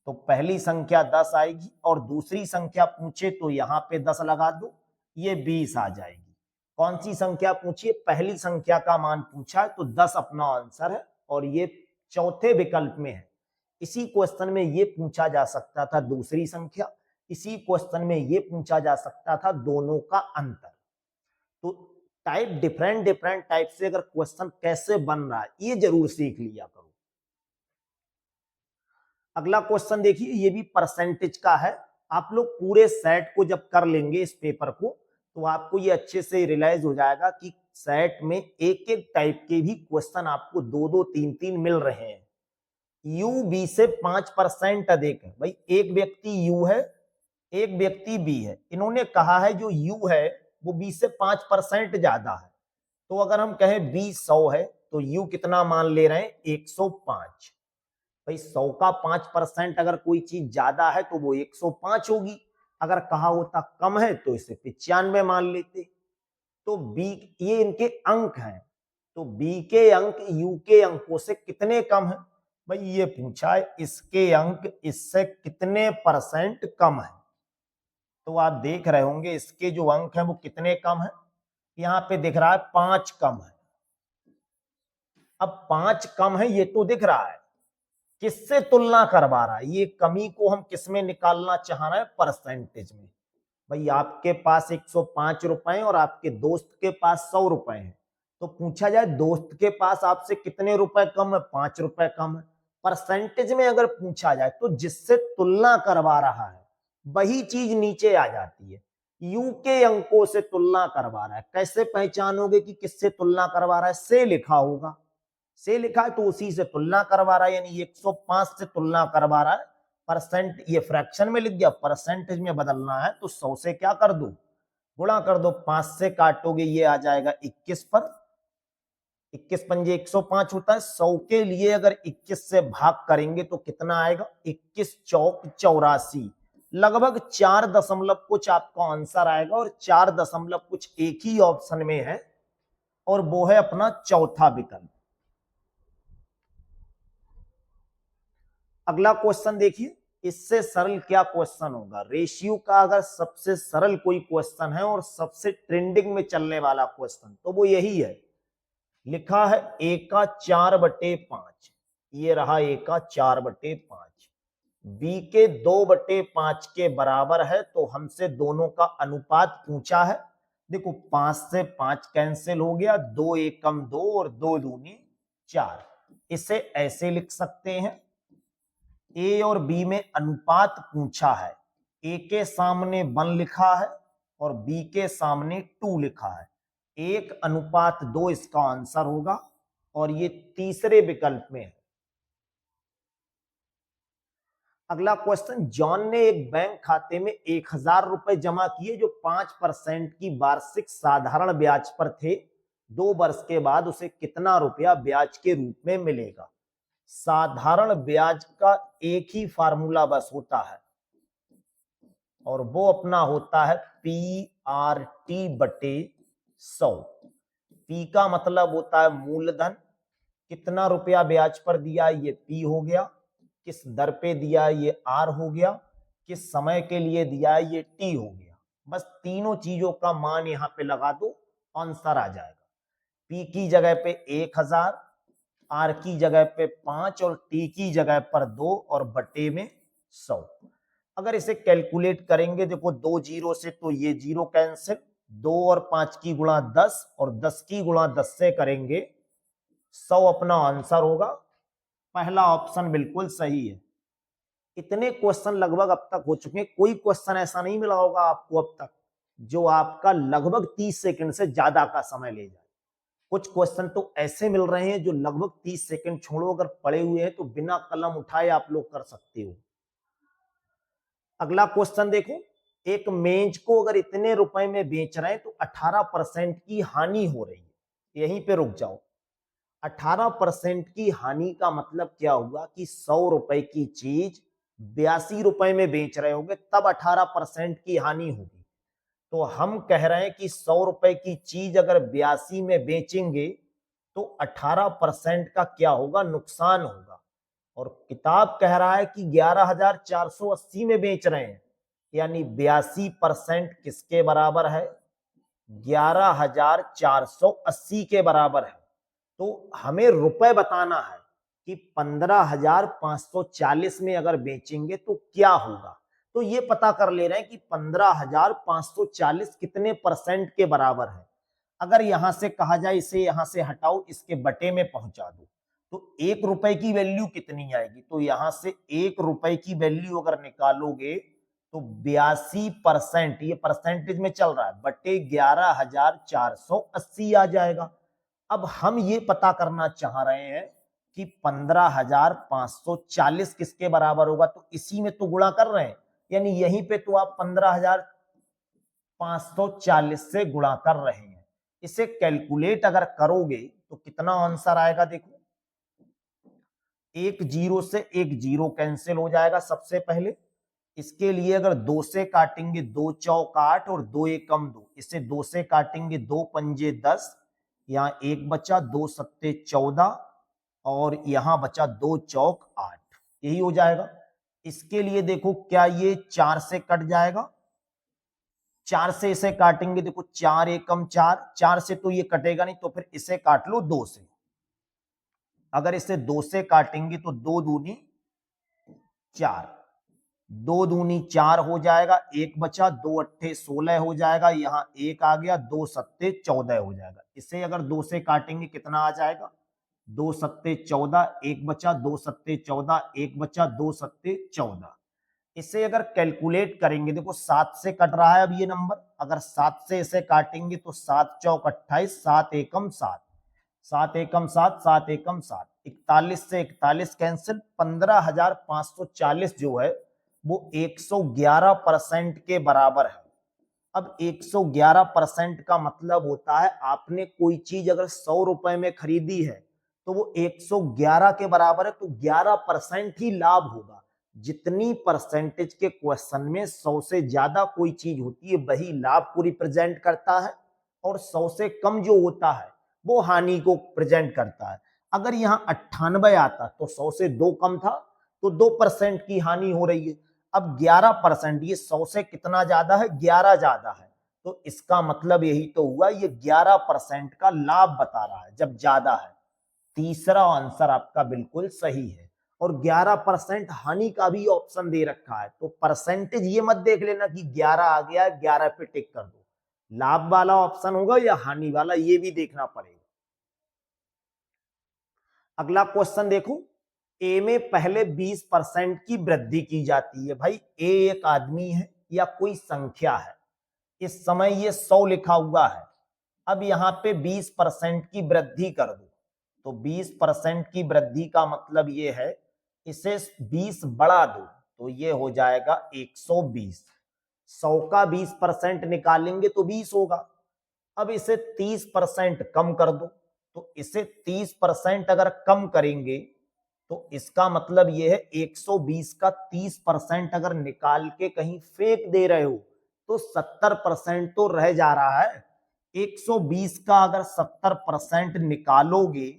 S1: तो पहली संख्या 10 आएगी, और दूसरी संख्या पूछे तो यहां पे 10 लगा दो, ये 20 आ जाएगी। कौन सी संख्या पूछिए, पहली संख्या का मान पूछा है तो 10 अपना आंसर है और ये चौथे विकल्प में है। इसी क्वेश्चन में ये पूछा जा सकता था दूसरी संख्या, इसी क्वेश्चन में ये पूछा जा सकता था दोनों का अंतर। तो टाइप डिफरेंट डिफरेंट टाइप से अगर क्वेश्चन कैसे बन रहा है ये जरूर सीख लिया करो। अगला क्वेश्चन देखिए, ये भी परसेंटेज का है। आप लोग पूरे सेट को जब कर लेंगे इस पेपर को तो आपको ये अच्छे से रियलाइज हो जाएगा कि सेट में एक एक टाइप के भी क्वेश्चन आपको 2-2, 3-3 मिल रहे हैं। यू बी से 5% अधिक है भाई, एक व्यक्ति यू है, एक व्यक्ति बी है। इन्होंने कहा है जो यू है वो बी से 5% ज्यादा है। तो अगर हम कहें बी 100 है तो यू कितना मान ले रहे हैं, 105। भाई 100 का 5% अगर कोई चीज ज्यादा है तो वो 105 होगी। अगर कहा होता कम है तो इसे 95 मान लेते। तो बी, ये इनके अंक हैं, तो बी के अंक यू के अंकों से कितने कम है, भाई ये पूछा है इसके अंक इससे कितने परसेंट कम है। तो आप देख रहे होंगे इसके जो अंक हैं वो कितने कम है, यहाँ पे दिख रहा है 5 कम है। अब 5 कम है ये तो दिख रहा है, किससे तुलना करवा रहा है, ये कमी को हम किस में निकालना चाह रहे हैं, परसेंटेज में। भाई आपके पास 105 रुपए और आपके दोस्त के पास 100 रुपए हैं, तो पूछा जाए दोस्त के पास आपसे कितने रुपए कम है, 5 रुपए कम है। परसेंटेज में अगर पूछा जाए तो जिससे तुलना करवा रहा है वही चीज नीचे आ जाती है। यू के अंकों से तुलना करवा रहा है, कैसे पहचानोगे कि किससे तुलना करवा रहा है? से लिखा होगा, से लिखा है तो उसी से तुलना करवा रहा है, यानी 105 से तुलना करवा रहा है। परसेंट ये फ्रैक्शन में लिख दिया, परसेंटेज में बदलना है तो 100 से क्या कर दो, गुणा कर दो। 5 से काटोगे ये आ जाएगा 21 पर, 21 पंजे 105 होता है। 100 के लिए अगर 21 से भाग करेंगे तो कितना आएगा, 21 चौक 84, लगभग 4 दशमलव कुछ आपका आंसर आएगा। और 4 दशमलव कुछ एक ही ऑप्शन में है और वो है अपना चौथा विकल्प। अगला क्वेश्चन देखिए, इससे सरल क्या क्वेश्चन होगा? रेशियो का अगर सबसे सरल कोई क्वेश्चन है और सबसे ट्रेंडिंग में चलने वाला क्वेश्चन तो वो यही है। लिखा है a का 4/5, ये रहा a का 4/5, b के 2/5 के बराबर है, तो हमसे दोनों का अनुपात पूछा है। देखो 5 से 5 कैंसिल हो गया, 2 एकम 2 और 2 दूनी 4। इसे ऐसे लिख सकते हैं, ए और बी में अनुपात पूछा है, ए के सामने 1 लिखा है और बी के सामने 2 लिखा है, 1:2 इसका आंसर होगा और ये तीसरे विकल्प में है। अगला क्वेश्चन, जॉन ने एक बैंक खाते में 1000 रुपए जमा किए जो 5% की वार्षिक साधारण ब्याज पर थे। 2 वर्ष के बाद उसे कितना रुपया ब्याज के रूप में मिलेगा? साधारण ब्याज का एक ही फार्मूला बस होता है और वो अपना होता है PRT/100। P का मतलब होता है मूलधन, कितना रुपया ब्याज पर दिया ये P हो गया, किस दर पे दिया ये R हो गया, किस समय के लिए दिया ये T हो गया। बस तीनों चीजों का मान यहां पे लगा दो, आंसर आ जाएगा। P की जगह पे 1000, R की जगह पे 5 और T की जगह पर 2 और बटे में 100। अगर इसे कैलकुलेट करेंगे, देखो 2 जीरो से तो ये जीरो कैंसिल, 2 और 5 की गुणा 10 और 10 की गुणा 10 से करेंगे 100 अपना आंसर होगा। पहला ऑप्शन बिल्कुल सही है। इतने क्वेश्चन लगभग अब तक हो चुके हैं, कोई क्वेश्चन ऐसा नहीं मिला होगा आपको अब तक जो आपका लगभग 30 सेकंड से ज्यादा का समय ले जाए। कुछ क्वेश्चन तो ऐसे मिल रहे हैं जो लगभग 30 सेकंड छोड़ो, अगर पड़े हुए हैं तो बिना कलम उठाए आप लोग कर सकते हो। अगला क्वेश्चन देखो, एक मेज को अगर इतने रुपए में बेच रहे हैं तो 18% की हानि हो रही है। यहीं पे रुक जाओ, 18% की हानि का मतलब क्या हुआ कि 100 रुपए की चीज 82 रुपए में बेच रहे होंगे, तब 18% की हानि होगी। तो हम कह रहे हैं कि 100 रुपए की चीज अगर 82 में बेचेंगे तो 18% का क्या होगा, नुकसान होगा। और किताब कह रहा है कि 11,480 में बेच रहे हैं, यानी 82% किसके बराबर है, 11,480 के बराबर है। तो हमें रुपए बताना है कि 15,540 में अगर बेचेंगे तो क्या होगा। तो ये पता कर ले रहे हैं कि 15,540 कितने परसेंट के बराबर है। अगर यहां से कहा जाए इसे यहां से हटाओ, इसके बटे में पहुंचा दो, तो 1 रुपए की वैल्यू कितनी आएगी? तो यहां से 1 रुपए की वैल्यू अगर निकालोगे तो 82%, ये परसेंटेज में चल रहा है, बटे 11,480 आ जाएगा। अब हम ये पता करना चाह रहे हैं कि 15,540 किसके बराबर होगा, तो इसी में तो गुणा कर रहे हैं, यानी यहीं पे तो आप 15,540 से गुणा कर रहे हैं। इसे कैलकुलेट अगर करोगे तो कितना आंसर आएगा, देखो एक जीरो से एक जीरो कैंसिल हो जाएगा सबसे पहले। इसके लिए अगर 2 से काटेंगे 2 चौक 8 और 2 एकम 2, इसे 2 से काटेंगे 2 पंजे 10, यहाँ 1 बचा, 2 सत्ते 14 और यहाँ बचा 2 चौक 8, यही हो जाएगा। इसके लिए देखो क्या ये 4 से कट जाएगा, 4 से इसे काटेंगे, देखो 4 एकम 4, 4 से तो ये कटेगा नहीं, तो फिर इसे काट लो 2 से। अगर इसे 2 से काटेंगे तो 2 दूनी 4, 2 दूनी 4 हो जाएगा, 1 बचा, 2 अट्ठे 16 हो जाएगा, यहाँ 1 आ गया, 2 सत्ते 14 हो जाएगा। इसे अगर 2 से काटेंगे कितना आ जाएगा, 2 सत्ते 14, 1 बचा, 2 सत्ते 14, 1 बचा, 2 सत्ते 14। इसे अगर कैलकुलेट करेंगे, देखो 7 से कट रहा है अब ये नंबर, अगर 7 से इसे काटेंगे तो 7 चौक 28, 7 एकम 7, 7 एकम 7, 7 एकम 7, 41 से 41 कैंसिल, 15,540 जो है वो 111% के बराबर है। अब 111% का मतलब होता है आपने कोई चीज अगर 100 रुपए में खरीदी है तो वो 111 के बराबर है, तो 11% ही लाभ होगा। जितनी परसेंटेज के क्वेश्चन में 100 से ज्यादा कोई चीज होती है वही लाभ को रिप्रेजेंट करता है, और 100 से कम जो होता है वो हानि को प्रेजेंट करता है। अगर यहाँ 98 आता तो 100 से 2 कम था, तो 2% की हानि हो रही है। अब 11%, ये 100 से कितना ज्यादा है, 11 ज्यादा है, तो इसका मतलब यही तो हुआ, ये 11% का लाभ बता रहा है जब ज्यादा है। तीसरा आंसर आपका बिल्कुल सही है। और 11% हानि का भी ऑप्शन दे रखा है, तो परसेंटेज ये मत देख लेना कि 11 आ गया, 11 पे टिक कर दो, लाभ वाला ऑप्शन होगा या हानि वाला, ये भी देखना पड़ेगा। अगला क्वेश्चन देखो, ए में पहले 20% की वृद्धि की जाती है। भाई ए एक आदमी है या कोई संख्या है, इस समय ये 100 लिखा हुआ है, अब यहां पे 20% की वृद्धि कर दो, तो 20% की वृद्धि का मतलब ये है इसे 20 बढ़ा दो, तो ये हो जाएगा 120। 100 का 20% निकालेंगे तो 20 होगा। अब इसे 30% कम कर दो, तो इसे 30% अगर कम करेंगे तो इसका मतलब यह है 120 का 30% अगर निकाल के कहीं फेंक दे रहे हो तो 70% तो रह जा रहा है। 120 का अगर 70% निकालोगे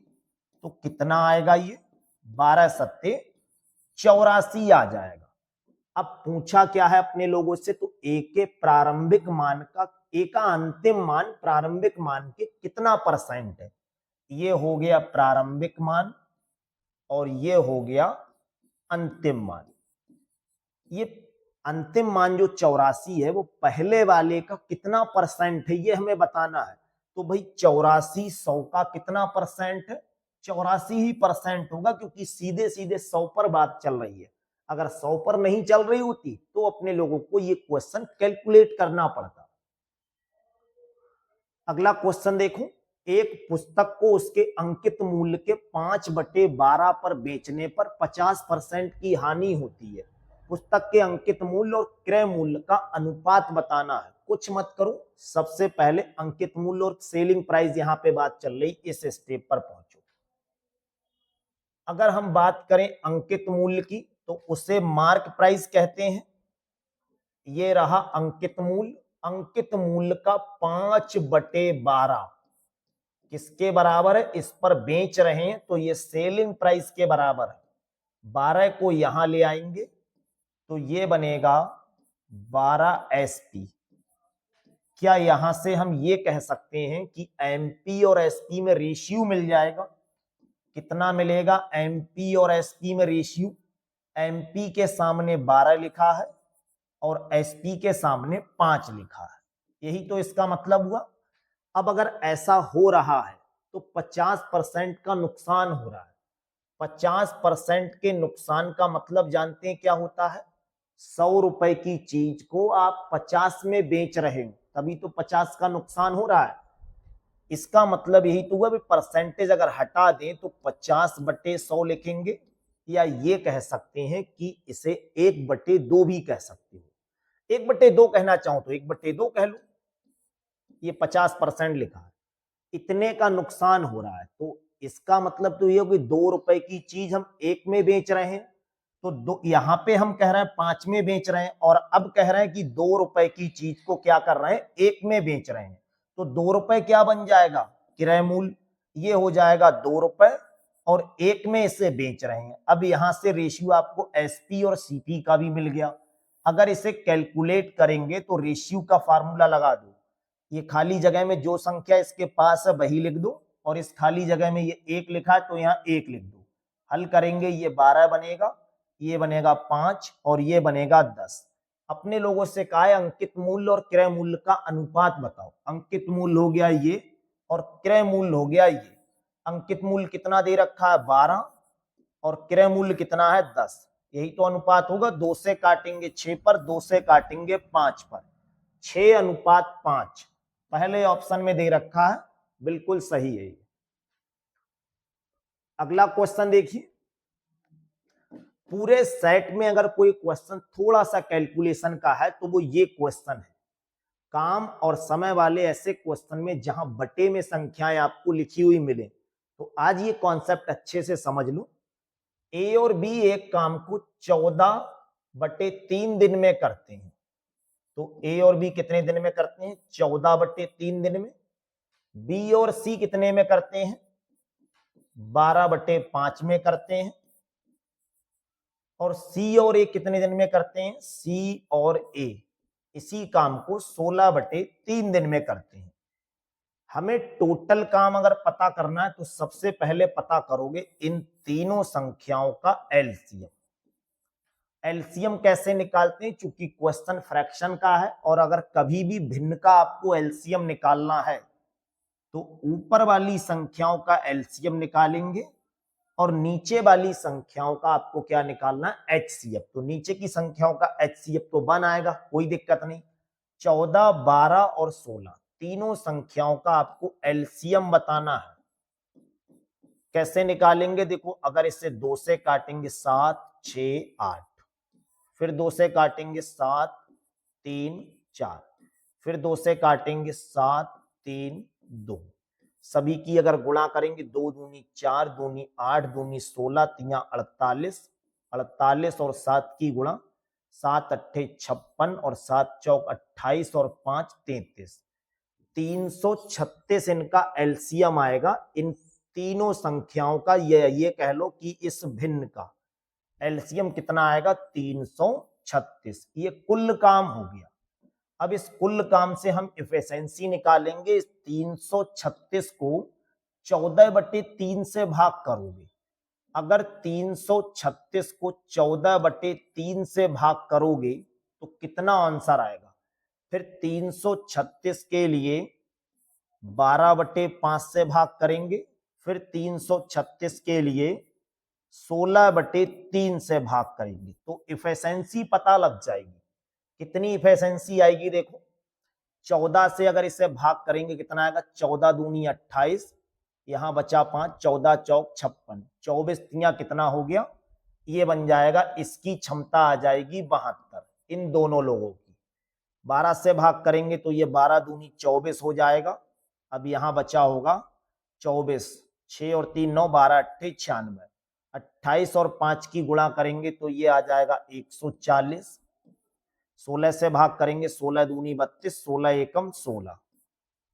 S1: तो कितना आएगा, ये 12 सत्ते 84 आ जाएगा। अब पूछा क्या है अपने लोगों से, तो ए के प्रारंभिक मान का, ए का अंतिम मान प्रारंभिक मान के कितना परसेंट है। ये हो गया प्रारंभिक मान और ये हो गया अंतिम मान। ये अंतिम मान जो 84 है वो पहले वाले का कितना परसेंट है ये हमें बताना है। तो भाई 84 100 का कितना परसेंट है, 84 ही परसेंट होगा, क्योंकि सीधे सीधे 100 पर बात चल रही है। अगर 100 पर नहीं चल रही होती तो अपने लोगों को ये क्वेश्चन कैलकुलेट करना पड़ता। अगला क्वेश्चन देखो, एक पुस्तक को उसके अंकित मूल्य के 5/12 पर बेचने पर 50% की हानि होती है। पुस्तक के अंकित मूल्य और क्रय मूल्य का अनुपात बताना है। कुछ मत करो, सबसे पहले अंकित मूल्य और सेलिंग प्राइस यहां पे बात चल रही, इस स्टेप पर पहुंचो। अगर हम बात करें अंकित मूल्य की तो उसे मार्क प्राइस कहते हैं। ये रहा अंकित मूल्य, अंकित मूल्य का 5/12 किसके बराबर है, इस पर बेच रहे हैं तो ये सेलिंग प्राइस के बराबर है। 12 को यहां ले आएंगे तो ये बनेगा 12 एसपी। क्या यहां से हम ये कह सकते हैं कि एमपी और एसपी में रेशियो मिल जाएगा। कितना मिलेगा एमपी और एसपी में रेशियो, एमपी के सामने 12 लिखा है और एसपी के सामने 5 लिखा है, यही तो इसका मतलब हुआ। अब अगर ऐसा हो रहा है तो 50% का नुकसान हो रहा है। 50% के नुकसान का मतलब जानते हैं क्या होता है, 100 रुपए की चीज को आप 50 में बेच रहे हो, तभी तो 50 का नुकसान हो रहा है। इसका मतलब यही तो हुआ, परसेंटेज अगर हटा दें तो 50/100 लिखेंगे, या ये कह सकते हैं कि इसे 1/2 भी कह सकते हो। 1/2 कहना चाहो तो 1/2 कह लो, ये 50% लिखा है, इतने का नुकसान हो रहा है। तो इसका मतलब तो ये कि 2 रुपए की चीज हम 1 में बेच रहे हैं, तो दो यहां पे हम कह रहे हैं 5 में बेच रहे हैं, और अब कह रहे हैं कि 2 रुपए की चीज को क्या कर रहे हैं, 1 में बेच रहे हैं। तो 2 रुपए क्या बन जाएगा, क्रय मूल्य, ये हो जाएगा 2 रुपए, और 1 में इसे बेच रहे हैं। अब यहां से रेशियो आपको एसपी और सीपी का भी मिल गया। अगर इसे कैलकुलेट करेंगे तो रेशियो का फार्मूला लगा दो, ये खाली जगह में जो संख्या इसके पास है वही लिख दो, और इस खाली जगह में ये 1 लिखा है तो यहाँ 1 लिख दो। हल करेंगे, ये 12 बनेगा, ये बनेगा 5 और ये बनेगा 10। अपने लोगों से कहा है अंकित मूल्य और क्रय मूल्य का अनुपात बताओ। अंकित मूल्य हो गया ये और क्रय मूल्य हो गया ये, अंकित मूल्य कितना दे रखा है 12 और क्रय मूल्य कितना है 10। यही तो अनुपात होगा, 2 से काटेंगे 6 पर, 2 से काटेंगे 5 पर, 6:5। पहले ऑप्शन में दे रखा है, बिल्कुल सही है। अगला क्वेश्चन देखिए, पूरे सेट में अगर कोई क्वेश्चन थोड़ा सा कैलकुलेशन का है तो वो ये क्वेश्चन है। काम और समय वाले ऐसे क्वेश्चन में जहां बटे में संख्याएं आपको लिखी हुई मिले, तो आज ये कॉन्सेप्ट अच्छे से समझ लो। ए और बी एक काम को 14/3 दिन में करते हैं। तो ए और बी कितने दिन में करते हैं? 14/3 दिन में। बी और सी कितने में करते हैं? 12/5 में करते हैं। और सी और ए कितने दिन में करते हैं? सी और ए इसी काम को 16/3 दिन में करते हैं। हमें टोटल काम अगर पता करना है तो सबसे पहले पता करोगे इन तीनों संख्याओं का एलसीएम। एलसीएम कैसे निकालते हैं? चूंकि क्वेश्चन फ्रैक्शन का है और अगर कभी भी भिन्न का आपको एलसीएम निकालना है तो ऊपर वाली संख्याओं का एलसीएम निकालेंगे और नीचे वाली संख्याओं का आपको क्या निकालना है? एचसीएफ। तो नीचे की संख्याओं का एचसीएफ तो 1 आएगा, कोई दिक्कत नहीं। 14, 12 और 16 तीनों संख्याओं का आपको एलसीएम बताना है। कैसे निकालेंगे? देखो, अगर इसे 2 से काटेंगे 7, 6, 8, फिर 2 से काटेंगे 7, 3, 4, फिर 2 से काटेंगे 7, 3, 2। सभी की अगर गुणा करेंगे 2 दूनी 4, दूनी 8, दूनी 16, 3 48, 48 और 7 की गुणा 7 अट्ठे 56 और 7 चौक 28 और 5 33, 336 इनका एलसीएम आएगा। इन तीनों संख्याओं का ये कह लो कि इस भिन्न का एलसीएम कितना आएगा? 336। ये कुल काम हो गया। अब इस कुल काम से हम इफिशिएंसी निकालेंगे। इस 336 को 14/3 से भाग करोगे। अगर 336 को 14/3 से भाग करोगे तो कितना आंसर आएगा? फिर 336 के लिए 12/5 से भाग करेंगे, फिर 336 के लिए 16/3 से भाग करेंगे तो इफिशिएंसी पता लग जाएगी। कितनी इफिशिएंसी आएगी? देखो, 14 से अगर इसे भाग करेंगे कितना आएगा? 14 दूनी 28, यहां बचा 5, 14 चौक 56, 24 तिया कितना हो गया? ये बन जाएगा, इसकी क्षमता आ जाएगी 72 इन दोनों लोगों की। 12 से भाग करेंगे तो ये 12 दूनी 24 हो जाएगा। अब यहां बचा होगा 24, 6 और 3 9, 12 अट्ठे 96, 28 और 5 की गुणा करेंगे तो ये आ जाएगा 140। 16 से भाग करेंगे, 16 दूनी 32, 16 एकम 16,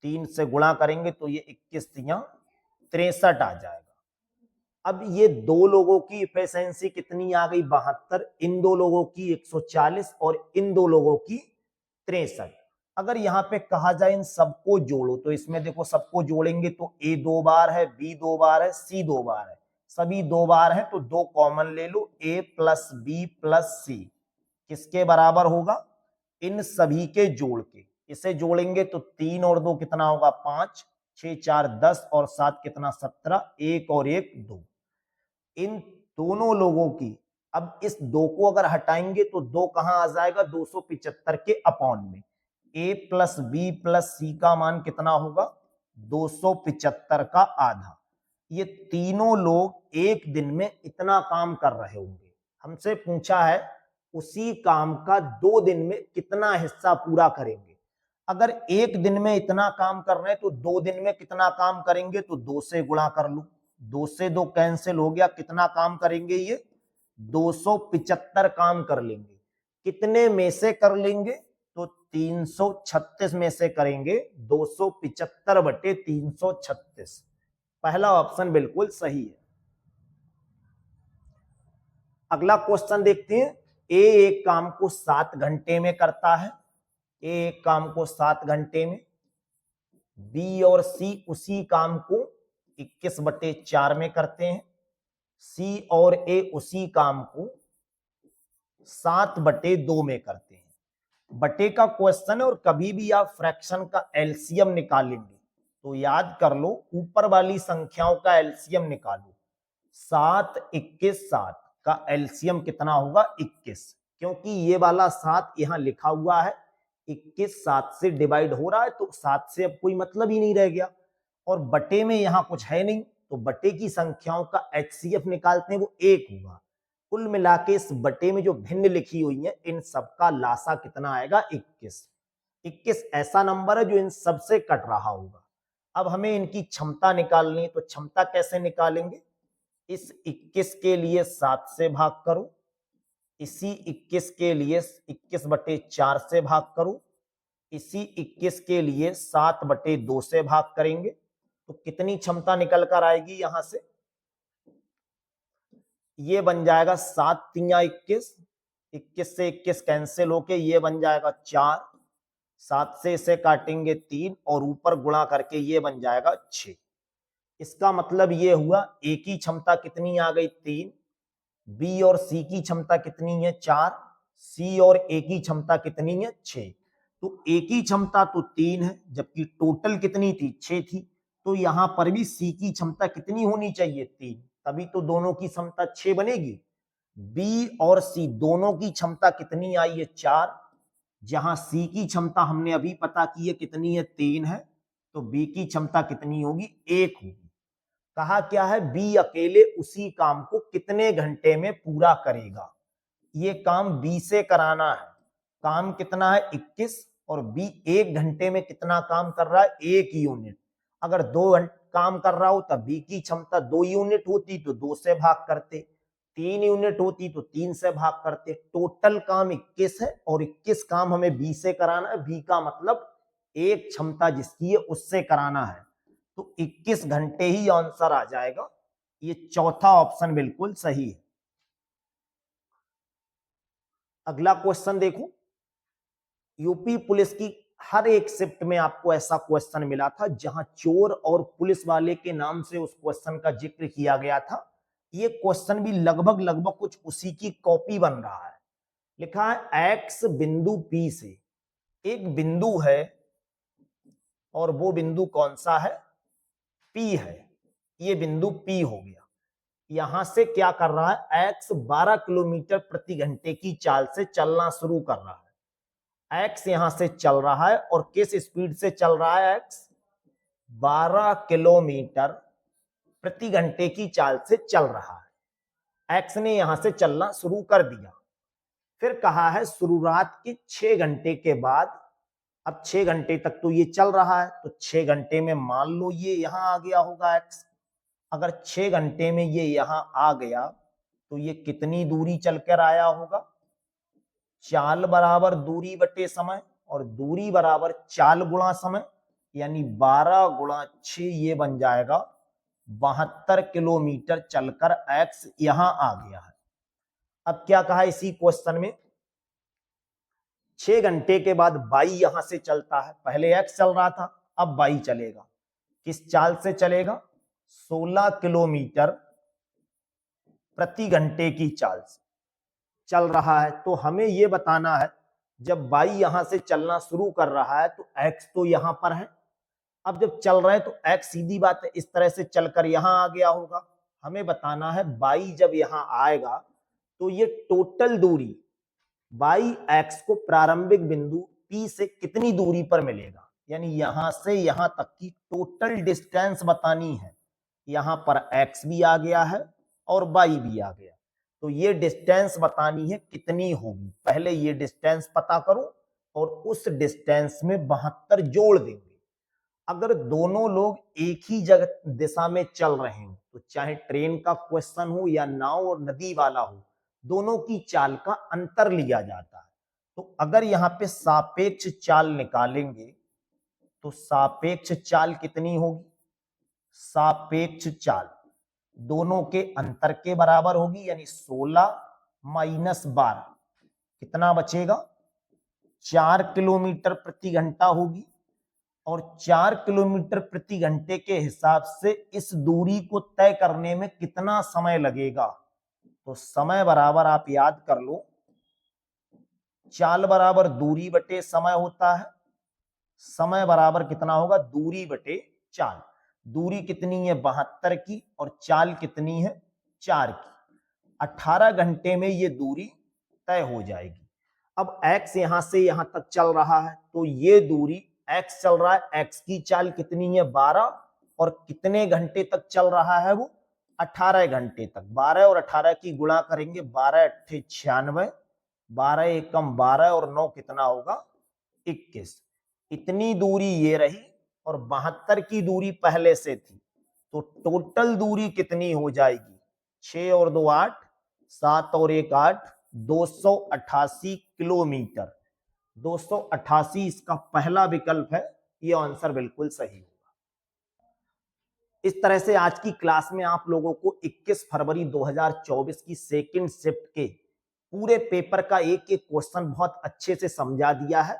S1: 3 से गुणा करेंगे तो ये 21 तिया 63 आ जाएगा। अब ये दो लोगों की इफिशिएंसी कितनी आ गई? 72। इन दो लोगों की 140 और इन दो लोगों की 63। अगर यहाँ पे कहा जाए इन सबको जोड़ो तो इसमें देखो, सबको जोड़ेंगे तो ए 2 बार है, बी 2 बार है, सी 2 बार है, सभी 2 बार है तो 2 कॉमन ले लो। ए प्लस बी प्लस सी किसके बराबर होगा? इन सभी के जोड़ के। इसे जोड़ेंगे तो 3 और 2 कितना होगा? 5, 6 4 10 और 7 कितना? 17, 1 और 1 2। इन दोनों लोगों की, अब इस 2 को अगर हटाएंगे तो 2 कहां आ जाएगा? 275 के अपॉन में। ए प्लस बी प्लस सी का मान कितना होगा? 275 का आधा। ये तीनों लोग एक दिन में इतना काम कर रहे होंगे। हमसे पूछा है उसी काम का 2 दिन में कितना हिस्सा पूरा करेंगे। अगर एक दिन में इतना काम कर रहे हैं तो 2 दिन में कितना काम करेंगे? तो 2 से गुणा कर लो। 2 से 2 कैंसिल हो गया। कितना काम करेंगे? ये 275 काम कर लेंगे। कितने में से कर लेंगे? तो 336 में से करेंगे। 275/336। पहला ऑप्शन बिल्कुल सही है। अगला क्वेश्चन देखते हैं। ए एक काम को 7 घंटे में करता है। ए एक काम को 7 घंटे में। बी और सी उसी काम को 21/4 में करते हैं। सी और ए उसी काम को 7/2 में करते हैं। बटे का क्वेश्चन है और कभी भी आप फ्रैक्शन का एलसीएम निकालेंगे तो याद कर लो, ऊपर वाली संख्याओं का एलसीएम निकालो। 7 21 7 का एलसीएम कितना होगा? 21, क्योंकि ये वाला 7 यहां लिखा हुआ है, 21 7 से डिवाइड हो रहा है, तो 7 से अब कोई मतलब ही नहीं रह गया। और बटे में यहां कुछ है नहीं, तो बटे की संख्याओं का एचसीएफ निकालते हैं, वो 1 होगा। कुल मिला के इस बटे में जो भिन्न लिखी हुई है, इन सबका लासा कितना आएगा? 21। 21 ऐसा नंबर है जो इन सबसे कट रहा होगा। अब हमें इनकी क्षमता निकालनी है, तो क्षमता कैसे निकालेंगे? इस 21 के लिए 7 से भाग करो, इसी 21 के लिए 21/4 से भाग करो, इसी 21 के लिए 7/2 से भाग करेंगे, तो कितनी क्षमता निकल कर आएगी यहां से? ये बन जाएगा 7 तिया 21, 21 से 21 कैंसिल होके ये बन जाएगा 4, 7 से इसे काटेंगे 3 और ऊपर गुणा करके ये बन जाएगा 6। इसका मतलब ये हुआ ए की क्षमता कितनी आ गई? 3, बी और सी की क्षमता कितनी है? 4, सी और ए की क्षमता कितनी है? 6। तो ए की क्षमता तो 3 है, जबकि टोटल कितनी थी? 6 थी। तो यहां पर भी सी की क्षमता कितनी होनी चाहिए? 3, तभी तो दोनों की क्षमता 6 बनेगी। बी और सी दोनों की क्षमता कितनी आई है? 4, जहां सी की क्षमता हमने अभी पता की है कितनी है? 3 है, तो बी की क्षमता कितनी होगी? 1 होगी। कहा क्या है? बी अकेले उसी काम को कितने घंटे में पूरा करेगा? ये काम बी से कराना है। काम कितना है? 21, और बी 1 घंटे में कितना काम कर रहा है? 1 यूनिट। अगर 2 काम कर रहा हो तब बी की क्षमता 2 यूनिट होती तो 2 से भाग करते, 3 यूनिट होती तो 3 से भाग करते। टोटल काम 21 है और 21 काम हमें बी से कराना है। बी का मतलब 1 क्षमता जिसकी है उससे कराना है, तो 21 घंटे ही आंसर आ जाएगा। ये चौथा ऑप्शन बिल्कुल सही है। अगला क्वेश्चन देखो, यूपी पुलिस की हर एक शिफ्ट में आपको ऐसा क्वेश्चन मिला था जहां चोर और पुलिस वाले के नाम से उस क्वेश्चन का जिक्र किया गया था। ये क्वेश्चन भी लगभग लगभग कुछ उसी की कॉपी बन रहा है। लिखा है एक्स बिंदु पी से एक बिंदु है, और वो बिंदु कौन सा है? पी है। ये बिंदु पी हो गया। यहां से क्या कर रहा है? एक्स 12 किलोमीटर प्रति घंटे की चाल से चलना शुरू कर रहा है। एक्स यहां से चल रहा है, और किस स्पीड से चल रहा है? एक्स 12 किलोमीटर प्रति घंटे की चाल से चल रहा है। एक्स ने यहां से चलना शुरू कर दिया। फिर कहा है शुरुआत के 6 घंटे के बाद, अब 6 घंटे तक तो ये चल रहा है, तो 6 घंटे में मान लो ये यहां आ गया होगा एक्स। अगर 6 घंटे में ये यहां आ गया तो ये कितनी दूरी चलकर आया होगा? चाल बराबर दूरी बटे समय, और दूरी बराबर चाल गुणा समय, यानी 12 गुणा 6 ये बन जाएगा 72 किलोमीटर चलकर एक्स यहां आ गया है। अब क्या कहा इसी क्वेश्चन में? 6 घंटे के बाद बाई यहां से चलता है। पहले एक्स चल रहा था, अब बाई चलेगा। किस चाल से चलेगा? 16 किलोमीटर प्रति घंटे की चाल से चल रहा है। तो हमें यह बताना है, जब बाई यहां से चलना शुरू कर रहा है तो एक्स तो यहां पर है। अब जब चल रहे हैं तो एक्स सीधी बात है इस तरह से चलकर यहां आ गया होगा। हमें बताना है बाई जब यहां आएगा तो ये टोटल दूरी बाई एक्स को प्रारंभिक बिंदु पी से कितनी दूरी पर मिलेगा, यानी यहां से यहां तक की टोटल डिस्टेंस बतानी है। यहां पर एक्स भी आ गया है और बाई भी आ गया, तो ये डिस्टेंस बतानी है कितनी होगी। पहले ये डिस्टेंस पता करो और उस डिस्टेंस में 72 जोड़ देंगे। अगर दोनों लोग एक ही जगह दिशा में चल रहे हो, तो चाहे ट्रेन का क्वेश्चन हो या नाव और नदी वाला हो, दोनों की चाल का अंतर लिया जाता है। तो अगर यहाँ पे सापेक्ष चाल निकालेंगे तो सापेक्ष चाल कितनी होगी? सापेक्ष चाल दोनों के अंतर के बराबर होगी, यानी 16 माइनस 12 कितना बचेगा? 4 किलोमीटर प्रति घंटा होगी। और 4 किलोमीटर प्रति घंटे के हिसाब से इस दूरी को तय करने में कितना समय लगेगा? तो समय बराबर आप याद कर लो, चाल बराबर दूरी बटे समय होता है। समय बराबर कितना होगा? दूरी बटे चाल। दूरी कितनी है 72 की और चाल कितनी है 4 की। 18 घंटे में ये दूरी तय हो जाएगी। अब x यहां से यहां तक चल रहा है तो ये दूरी x चल रहा है, x की चाल कितनी है 12 और कितने घंटे तक चल रहा है वो 18 घंटे तक। 12 और 18 की गुणा करेंगे, 12 अट्ठे 96, 12 एकम 12 और 9 कितना होगा 21। इतनी दूरी ये रही और 72 की दूरी पहले से थी, तो टोटल दूरी कितनी हो जाएगी 6 और 2 8, 7 और 1 8, 288 किलोमीटर। 288 इसका पहला विकल्प है, ये आंसर बिल्कुल सही होगा। इस तरह से आज की क्लास में आप लोगों को 21 फरवरी 2024 की सेकंड शिफ्ट के पूरे पेपर का एक एक क्वेश्चन बहुत अच्छे से समझा दिया है।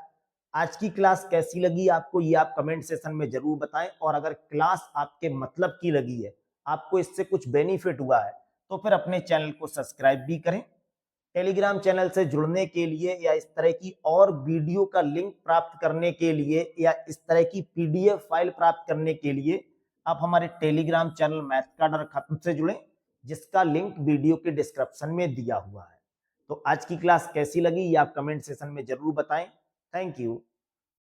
S1: आज की क्लास कैसी लगी आपको ये आप कमेंट सेशन में जरूर बताएं, और अगर क्लास आपके मतलब की लगी है, आपको इससे कुछ बेनिफिट हुआ है, तो फिर अपने चैनल को सब्सक्राइब भी करें। टेलीग्राम चैनल से जुड़ने के लिए या इस तरह की और वीडियो का लिंक प्राप्त करने के लिए या इस तरह की पीडीएफ फाइल प्राप्त करने के लिए आप हमारे टेलीग्राम चैनल मैथ का डर खत्म से जुड़ें, जिसका लिंक वीडियो के डिस्क्रिप्शन में दिया हुआ है। तो आज की क्लास कैसी लगी ये आप कमेंट सेशन में जरूर बताएं। Thank you.